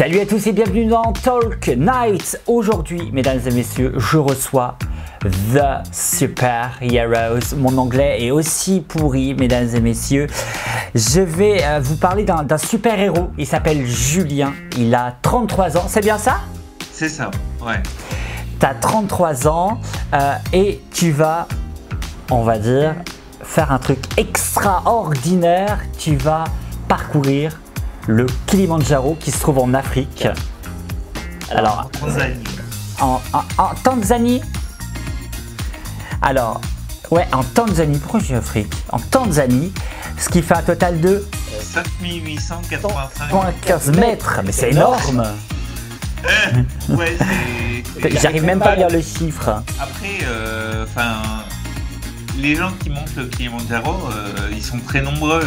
Salut à tous et bienvenue dans Talk Night. Aujourd'hui, mesdames et messieurs, je reçois The Super Heroes. Mon anglais est aussi pourri, mesdames et messieurs. Je vais vous parler d'un super héros. Il s'appelle Julien. Il a 33 ans. C'est bien ça? C'est ça, ouais. Tu as 33 ans et tu vas, on va dire, faire un truc extraordinaire. Tu vas parcourir le Kilimandjaro qui se trouve en Afrique. Alors, En Tanzanie. En Tanzanie. Alors, ouais, en Tanzanie. Pourquoi je dis Afrique? En Tanzanie, ce qui fait un total de 5885 mètres. Mais c'est énorme. Ouais, J'arrive même pas à lire le chiffre. Après, les gens qui montent le Kilimandjaro, ils sont très nombreux.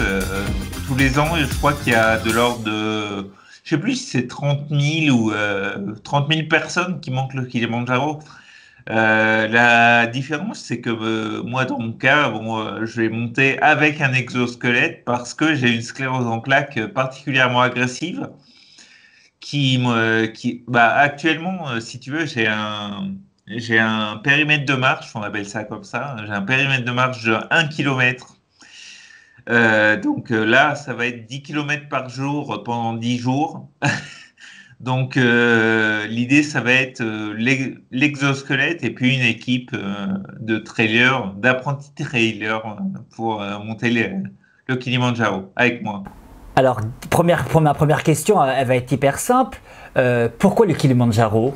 Tous les ans, je crois qu'il y a de l'ordre de, je sais plus si c'est 30 000 ou 30 000 personnes qui montent le Kilimandjaro. La différence, c'est que moi, dans mon cas, je vais monter avec un exosquelette parce que j'ai une sclérose en plaques particulièrement agressive. Actuellement, si tu veux, j'ai un périmètre de marche, on appelle ça comme ça. J'ai un périmètre de marche de 1 km. Là, ça va être 10 km par jour pendant 10 jours. Donc, l'idée, ça va être l'exosquelette et puis une équipe de trailers, d'apprentis trailers pour monter le Kilimandjaro avec moi. Alors, ma première question, elle va être hyper simple. Pourquoi le Kilimandjaro?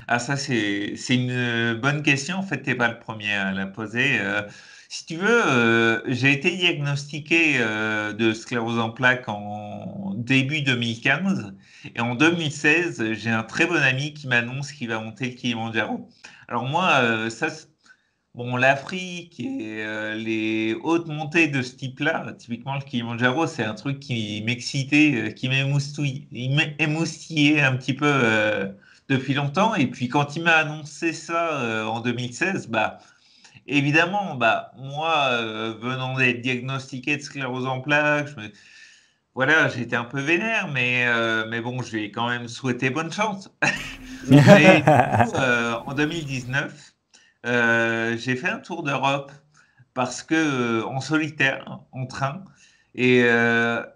Ah, ça, c'est une bonne question. En fait, t'es pas le premier à la poser. Si tu veux, j'ai été diagnostiqué de sclérose en plaques en début 2015. Et en 2016, j'ai un très bon ami qui m'annonce qu'il va monter le Kilimandjaro. Alors moi, l'Afrique et les hautes montées de ce type-là, typiquement le Kilimandjaro, c'est un truc qui m'excitait, qui m'émoustillait un petit peu depuis longtemps. Et puis quand il m'a annoncé ça en 2016, évidemment, moi, venant d'être diagnostiqué de sclérose en plaques, voilà, j'étais un peu vénère, mais bon, je lui ai quand même souhaité bonne chance. Et, en 2019, j'ai fait un tour d'Europe parce que en solitaire, en train. Et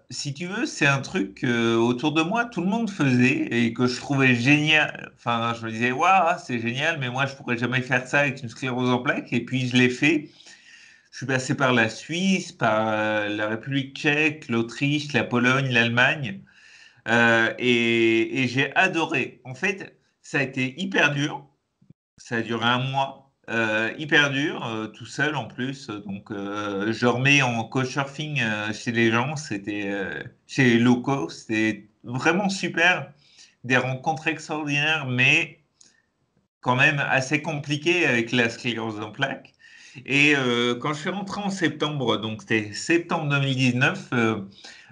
si tu veux, c'est un truc que autour de moi, tout le monde faisait et que je trouvais génial. Enfin, je me disais, waouh, c'est génial, mais moi, je pourrais jamais faire ça avec une sclérose en plaques. Et puis, je l'ai fait. Je suis passé par la Suisse, par la République tchèque, l'Autriche, la Pologne, l'Allemagne. Et j'ai adoré. En fait, ça a été hyper dur. Ça a duré un mois, hyper dur, tout seul en plus. Donc, je remets en couchsurfing chez les gens, chez les locaux, c'était vraiment super. Des rencontres extraordinaires, mais quand même assez compliquées avec la sclérose en plaques. Et quand je suis rentré en septembre, donc c'était septembre 2019,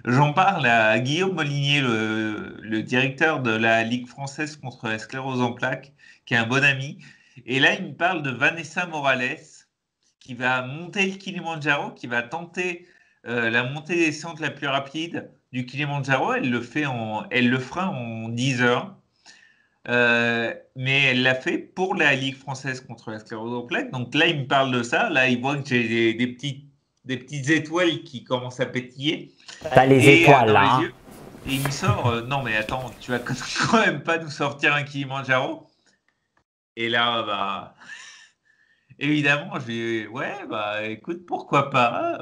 j'en parle à Guillaume Molinier, le directeur de la Ligue française contre la sclérose en plaques, qui est un bon ami. Et là, il me parle de Vanessa Morales, qui va monter le Kilimandjaro, qui va tenter la montée-descente la plus rapide du Kilimandjaro. Elle le fera en 10 heures. Mais elle l'a fait pour la Ligue française contre la sclérose en plaques. Donc là, il me parle de ça. Là, il voit que j'ai des petites étoiles qui commencent à pétiller. T'as les étoiles dans là. les yeux. Et il me sort, non mais attends, tu vas quand même pas nous sortir un Kilimandjaro. Et là, évidemment, écoute, pourquoi pas.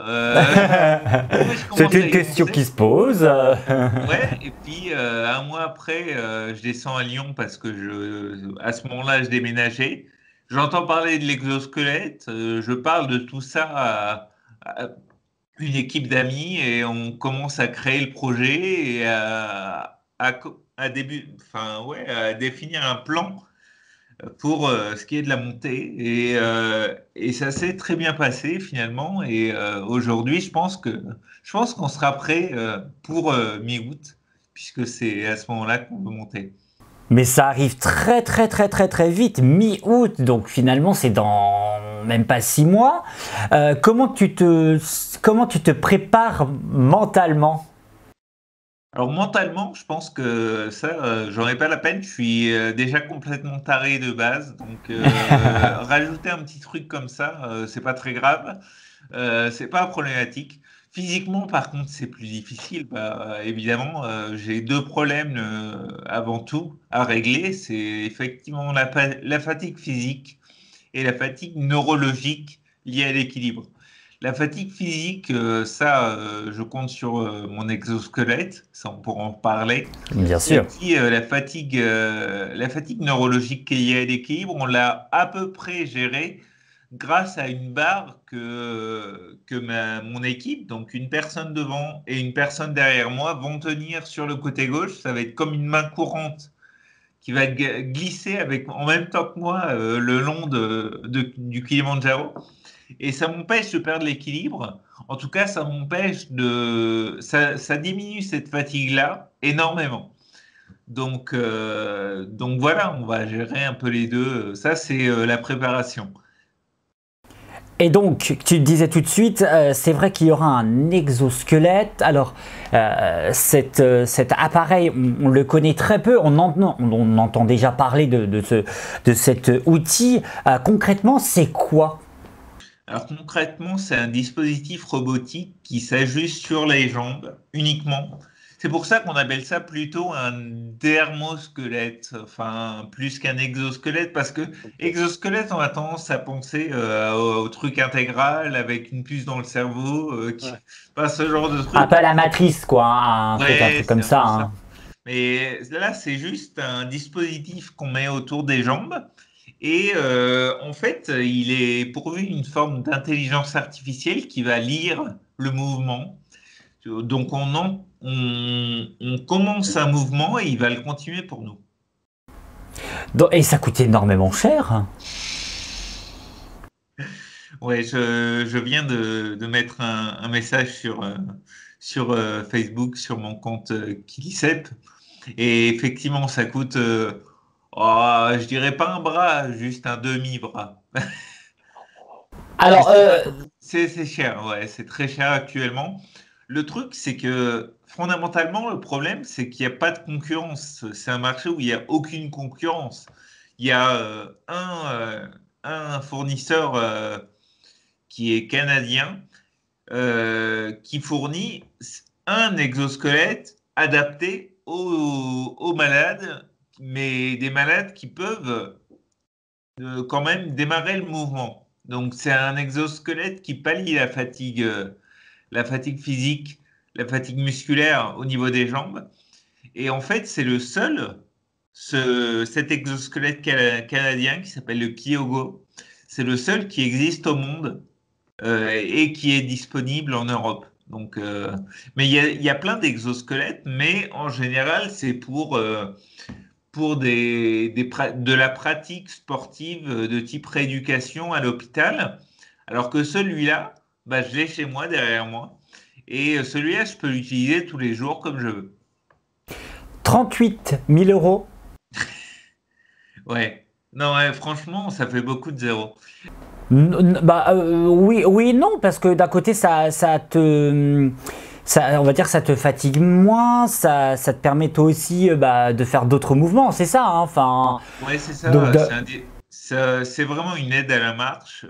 C'est une question qui se pose. Ouais, et puis un mois après, je descends à Lyon parce que à ce moment-là, je déménageais. J'entends parler de l'exosquelette, je parle de tout ça à une équipe d'amis et on commence à créer le projet et à définir un plan pour ce qui est de la montée. Et ça s'est très bien passé finalement. Et aujourd'hui, je pense qu'on sera prêt pour mi-août, puisque c'est à ce moment-là qu'on veut monter. Mais ça arrive très vite, mi-août, donc finalement c'est dans même pas 6 mois. Comment tu te prépares mentalement? Alors mentalement, je pense que ça, j'en ai pas la peine. Je suis déjà complètement taré de base, donc rajouter un petit truc comme ça, c'est pas très grave, c'est pas problématique. Physiquement, par contre, c'est plus difficile. Bah, évidemment, j'ai deux problèmes avant tout à régler. C'est effectivement la fatigue physique et la fatigue neurologique liée à l'équilibre. La fatigue physique, ça, je compte sur mon exosquelette, ça on pourra en parler. Bien Et sûr. puis la fatigue neurologique qui est liée à l'équilibre, on l'a à peu près gérée grâce à une barre que mon équipe, donc une personne devant et une personne derrière moi, vont tenir sur le côté gauche. Ça va être comme une main courante qui va glisser avec, en même temps que moi le long du Kilimandjaro. Et ça m'empêche de perdre l'équilibre. En tout cas, ça diminue cette fatigue-là énormément. Donc voilà, on va gérer un peu les deux. Ça, c'est la préparation. Et donc, tu disais tout de suite, c'est vrai qu'il y aura un exosquelette. Alors, cet appareil, on le connaît très peu. On entend déjà parler de cet outil. Concrètement, c'est quoi? Alors concrètement, c'est un dispositif robotique qui s'ajuste sur les jambes uniquement. C'est pour ça qu'on appelle ça plutôt un dermosquelette, enfin plus qu'un exosquelette, parce que exosquelette, on a tendance à penser au truc intégral avec une puce dans le cerveau, pas ce genre de Un truc. peu à la matrice, quoi, hein, un Ouais, truc c'est comme un ça, peu ça. hein. Mais là, c'est juste un dispositif qu'on met autour des jambes. Et en fait, il est pourvu d'une forme d'intelligence artificielle qui va lire le mouvement. Donc, on commence un mouvement et il va le continuer pour nous. Et ça coûte énormément cher. Ouais, je viens de mettre un message sur Facebook, sur mon compte Kilisep. Et effectivement, ça coûte, je dirais pas un bras, juste un demi-bras. Mais Alors, c'est cher, ouais, c'est très cher actuellement. Le truc, c'est que fondamentalement, le problème, c'est qu'il n'y a pas de concurrence. C'est un marché où il n'y a aucune concurrence. Il y a un fournisseur qui est canadien qui fournit un exosquelette adapté aux malades, mais des malades qui peuvent quand même démarrer le mouvement. Donc c'est un exosquelette qui pallie la fatigue physique, la fatigue musculaire au niveau des jambes. Et en fait, c'est le seul, cet exosquelette canadien qui s'appelle le Kyogo. C'est le seul qui existe au monde et qui est disponible en Europe. Donc, mais il y a plein d'exosquelettes, mais en général, c'est pour de la pratique sportive de type rééducation à l'hôpital. Alors que celui-là, bah, je l'ai chez moi, derrière moi. Et celui-là, je peux l'utiliser tous les jours comme je veux. 38 000 euros. Ouais. Non, ouais, franchement, ça fait beaucoup de zéros. Oui, oui, non, parce que d'un côté, on va dire, ça te fatigue moins, ça te permet toi aussi de faire d'autres mouvements, c'est ça, hein, enfin. Ouais, c'est Donc, ça. C'est vraiment une aide à la marche.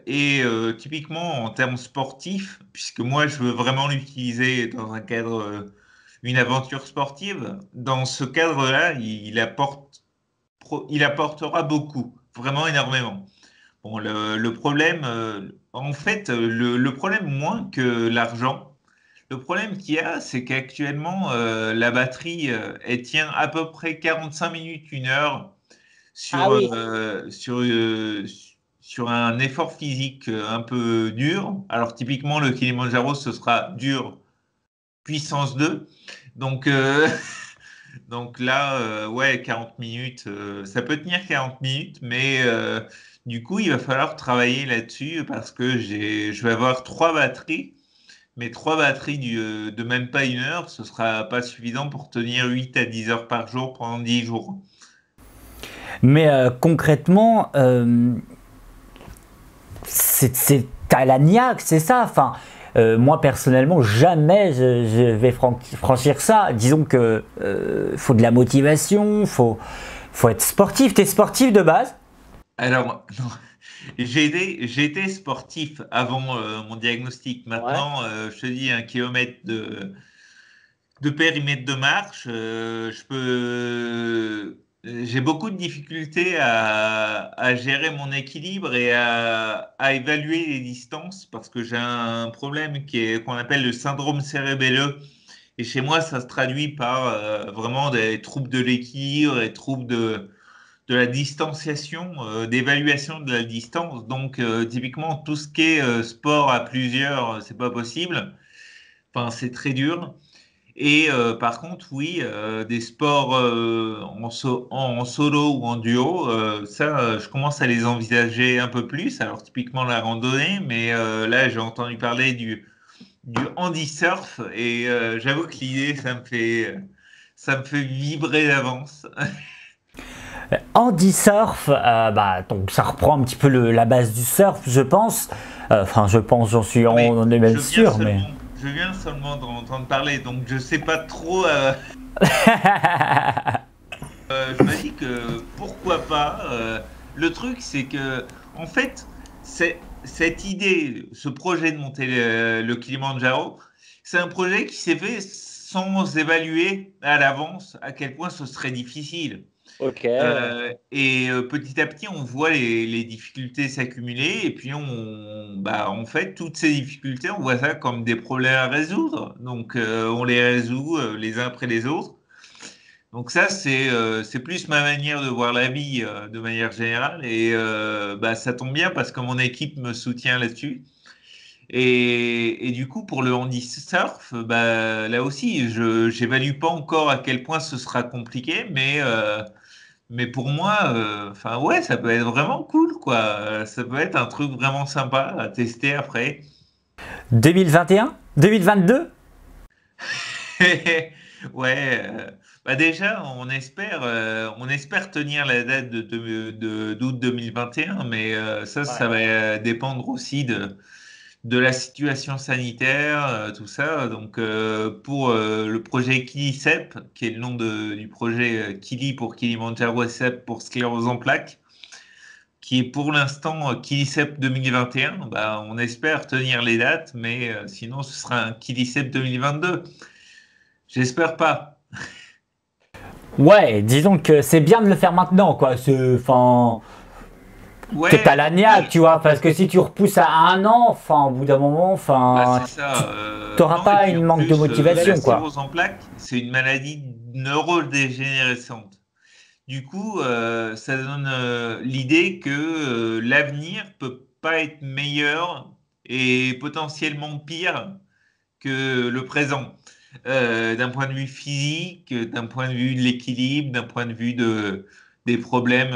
Et typiquement en termes sportifs, puisque moi je veux vraiment l'utiliser dans un cadre, une aventure sportive, dans ce cadre-là, il apportera beaucoup, vraiment énormément. Bon, le problème, en fait, le problème moins que l'argent, le problème qu'il y a, c'est qu'actuellement, la batterie, elle tient à peu près 45 minutes, une heure ah sur, oui. sur un effort physique un peu dur. Alors, typiquement, le Kilimandjaro, ce sera dur puissance 2. Donc, donc là, ouais, 40 minutes, ça peut tenir 40 minutes, mais du coup, il va falloir travailler là-dessus parce que je vais avoir trois batteries, mais trois batteries de même pas une heure, ce sera pas suffisant pour tenir 8 à 10 heures par jour pendant 10 jours. Mais concrètement, c'est à la niaque, c'est ça. Enfin, moi personnellement, jamais je vais franchir ça. Disons que faut de la motivation, faut être sportif. T'es sportif de base? Alors, non. J'ai été sportif avant mon diagnostic. Ouais. Maintenant, je te dis 1 kilomètre de périmètre de marche. J'ai beaucoup de difficultés à gérer mon équilibre et à évaluer les distances parce que j'ai un problème qu'on appelle le syndrome cérébelleux. Et chez moi, ça se traduit par vraiment des troubles de l'équilibre et troubles de la distanciation, d'évaluation de la distance. Donc, typiquement, tout ce qui est sport à plusieurs, c'est pas possible. Enfin, c'est très dur. Et par contre, oui, des sports en solo ou en duo, ça, je commence à les envisager un peu plus. Alors, typiquement la randonnée, mais là, j'ai entendu parler du handi-surf et j'avoue que l'idée, ça me fait vibrer d'avance. Handi surf, donc ça reprend un petit peu la base du surf, je pense. Enfin, je pense, on est même sûr, mais. Je viens seulement d'entendre parler, donc je sais pas trop. Je me dis que pourquoi pas. Le truc, c'est que, en fait, cette idée, ce projet de monter le Kilimandjaro, c'est un projet qui s'est fait sans évaluer à l'avance à quel point ce serait difficile. Ok. Et petit à petit, on voit les difficultés s'accumuler. Et puis, en fait, toutes ces difficultés, on voit ça comme des problèmes à résoudre. Donc, on les résout les uns après les autres. Donc ça, c'est plus ma manière de voir la vie de manière générale. Et ça tombe bien parce que mon équipe me soutient là-dessus. Et du coup, pour le handi-surf, là aussi, je n'évalue pas encore à quel point ce sera compliqué, mais pour moi, enfin ouais, ça peut être vraiment cool, quoi. Ça peut être un truc vraiment sympa à tester après. 2021? 2022? Ouais, déjà, on espère tenir la date d'août 2021, mais ça va dépendre aussi de la situation sanitaire, tout ça. Donc, pour le projet KiliCep, qui est le nom du projet Kili pour Kilimandjaro et CEP pour sclérose en plaques, qui est pour l'instant KiliCep 2021, on espère tenir les dates, mais sinon, ce sera un KiliCep 2022. J'espère pas. Ouais, disons que c'est bien de le faire maintenant, quoi. Enfin, Ouais, t'es à la niaque, tu vois, parce que si tu repousses à 1 an, enfin, au bout d'un moment, enfin, c'est ça. t'auras Non, et pas puis une en manque de plus, motivation, la quoi. sclérose en plaques, c'est une maladie neurodégénérescente. Du coup, ça donne l'idée que l'avenir peut pas être meilleur et potentiellement pire que le présent. D'un point de vue physique, d'un point de vue de l'équilibre, d'un point de vue des problèmes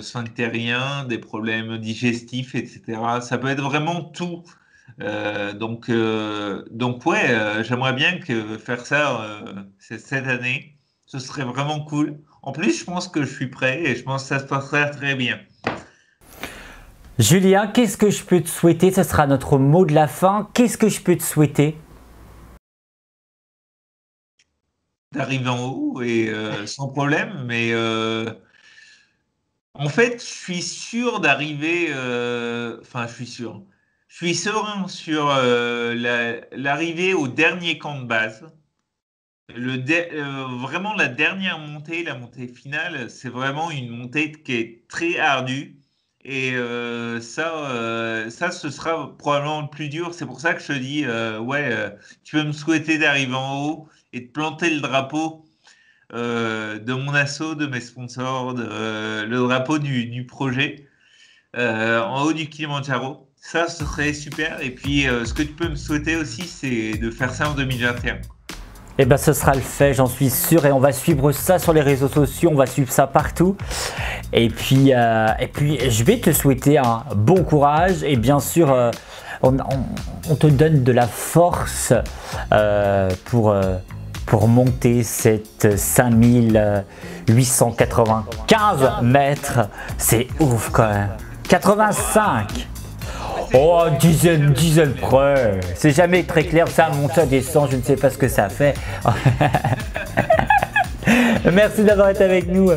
sphinctériens, des problèmes digestifs, etc. Ça peut être vraiment tout. Donc ouais, j'aimerais bien que faire ça cette année. Ce serait vraiment cool. En plus, je pense que je suis prêt et je pense que ça se passerait très bien. Julien, qu'est-ce que je peux te souhaiter? Ce sera notre mot de la fin. Qu'est-ce que je peux te souhaiter? D'arriver en haut et sans problème, mais en fait, je suis sûr d'arriver. Enfin, je suis sûr. Je suis serein sur l'arrivée au dernier camp de base. Vraiment, la dernière montée, la montée finale, c'est vraiment une montée qui est très ardue. Et ça, ce sera probablement le plus dur. C'est pour ça que je te dis, ouais, tu peux me souhaiter d'arriver en haut et de planter le drapeau de mon asso, de mes sponsors, le drapeau du projet en haut du Kilimandjaro. Ça, ce serait super. Et puis, ce que tu peux me souhaiter aussi, c'est de faire ça en 2021. Eh ben, ce sera le fait, j'en suis sûr, et on va suivre ça sur les réseaux sociaux, on va suivre ça partout. Et puis je vais te souhaiter un bon courage et bien sûr, on te donne de la force pour monter cette 5895 mètres. C'est ouf quand même. 85. Oh, dizaine près. C'est jamais très clair, ça monte, ça descend, je ne sais pas ce que ça fait. Merci d'avoir été avec nous.